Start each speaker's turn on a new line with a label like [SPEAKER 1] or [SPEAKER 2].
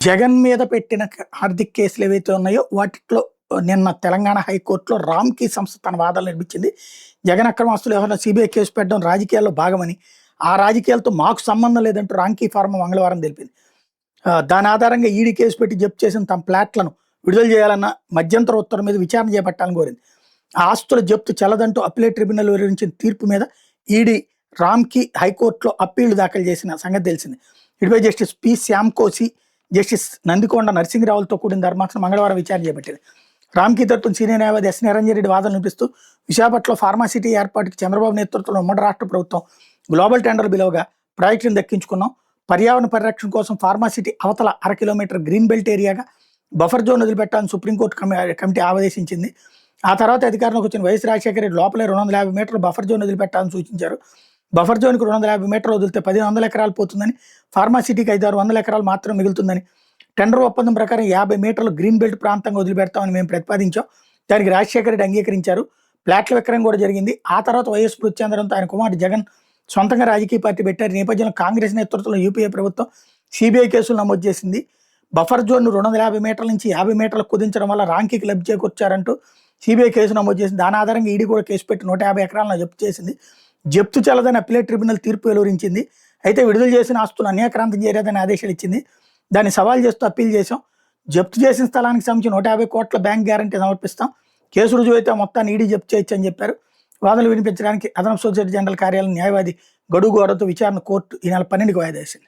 [SPEAKER 1] జగన్ మీద పెట్టిన ఆర్థిక కేసులు ఏవైతే ఉన్నాయో వాటిలో నిన్న తెలంగాణ హైకోర్టులో రామ్‌కీ సంస్థ తన వాదనలు వినిపించింది. జగన్ అక్రమాస్తులు వ్యవహారంలో సీబీఐ కేసు పెట్టడం రాజకీయాల్లో భాగమని, ఆ రాజకీయాలతో మాకు సంబంధం లేదంటూ రామ్‌కీ ఫార్మా మంగళవారం తెలిపింది. దాని ఆధారంగా ఈడీ కేసు పెట్టి జప్తు చేసిన తమ ఫ్లాట్లను విడుదల చేయాలన్న మధ్యంతర ఉత్తర్వు మీద విచారణ చేపట్టాలని కోరింది. ఆ ఆస్తుల జప్తు చెల్లదంటూ అప్పీలేట్ ట్రిబ్యునల్ వెల్లడించిన తీర్పు మీద ఈడీ రామ్‌కీ హైకోర్టులో అప్పీళ్లు దాఖలు చేసిన సంగతి తెలిసింది. ఇటుపై జస్టిస్ పి శ్యాంకోసి, జస్టిస్ నందికొండ నరసింహరావులతో కూడిన ధర్మాసనం మంగళవారం విచారణ చేపట్టింది. రామ్‌కీ తరపున సీనియర్ న్యాయవాది ఎస్ నిరంజన్ రెడ్డి వాదనలు వినిపిస్తూ విశాఖపట్నంలో ఫార్మాసిటీ ఏర్పాటుకి చంద్రబాబు నేతృత్వంలో ఉమ్మడి రాష్ట్ర ప్రభుత్వం గ్లోబల్ టెండర్ బిలువగా ప్రాజెక్టును దక్కించుకున్నాం. పర్యావరణ పరిరక్షణ కోసం ఫార్మాసిటీ అవతల 1/2 కిలోమీటర్ గ్రీన్ బెల్ట్ ఏరియాగా బఫర్ జోన్ వదిలిపెట్టాలని సుప్రీంకోర్టు కమిటీ ఆదేశించింది. ఆ తర్వాత అధికారంలోకి వచ్చిన వైఎస్ రాజశేఖర రెడ్డి లోపలే 250 మీటర్లు బఫర్ జోన్ వదిలిపెట్టాలని సూచించారు. బఫర్ జోన్కి 250 మీటర్లు వదిలితే 1,100 ఎకరాలు పోతుందని, ఫార్మాసిటీకి 500-600 ఎకరాలు మాత్రం మిగులుతుందని, టెండర్ ఒప్పందం ప్రకారం 50 మీటర్లు గ్రీన్ బెల్ట్ ప్రాంతంగా వదిలిపెడతామని మేము ప్రతిపాదించాం. దానికి రాజశేఖర రెడ్డి అంగీకరించారు. ప్లాట్ల విక్రయం కూడా జరిగింది. ఆ తర్వాత వైఎస్ మృతి చెందడంతో ఆయన కుమారుడు జగన్ సొంతంగా రాజకీయ పార్టీ పెట్టారు. ఈ నేపథ్యంలో కాంగ్రెస్ నేతృత్వంలో యూపీఏ ప్రభుత్వం సీబీఐ కేసులు నమోదు చేసింది. బఫర్ జోన్ 250 మీటర్ల నుంచి 50 మీటర్లకు కుదించడం వల్ల రామ్‌కీకి లబ్ధి చేకూర్చారంటూ సీబీఐ కేసు నమోదు చేసింది. దాని ఆధారంగా ఈడీ కూడా కేసు పెట్టి 150 ఎకరాలను జప్తు చేసింది. జప్తు చెల్లదని అప్పీలేట్ ట్రిబ్యునల్ తీర్పు వెలువరించింది. అయితే విడుదల చేసిన ఆస్తులు అన్యాక్రాంతం చేయలేదని ఆదేశాలు ఇచ్చింది. దాన్ని సవాల్ చేస్తూ అప్పీల్ చేశాం. జప్తు చేసిన స్థలానికి సంబంధించి 150 కోట్ల బ్యాంక్ గ్యారంటీ సమర్పిస్తాం. కేసు రుజువు అయితే మొత్తాన్ని ఈడీ జప్తు చేయొచ్చు అని చెప్పారు. వాదనలు వినిపించడానికి అదనపు సోలిసిటర్ జనరల్ కార్యాలయం న్యాయవాది గడువు గోడతో విచారణ కోర్టు ఈ నెల 12కి వాయిదా వేసింది.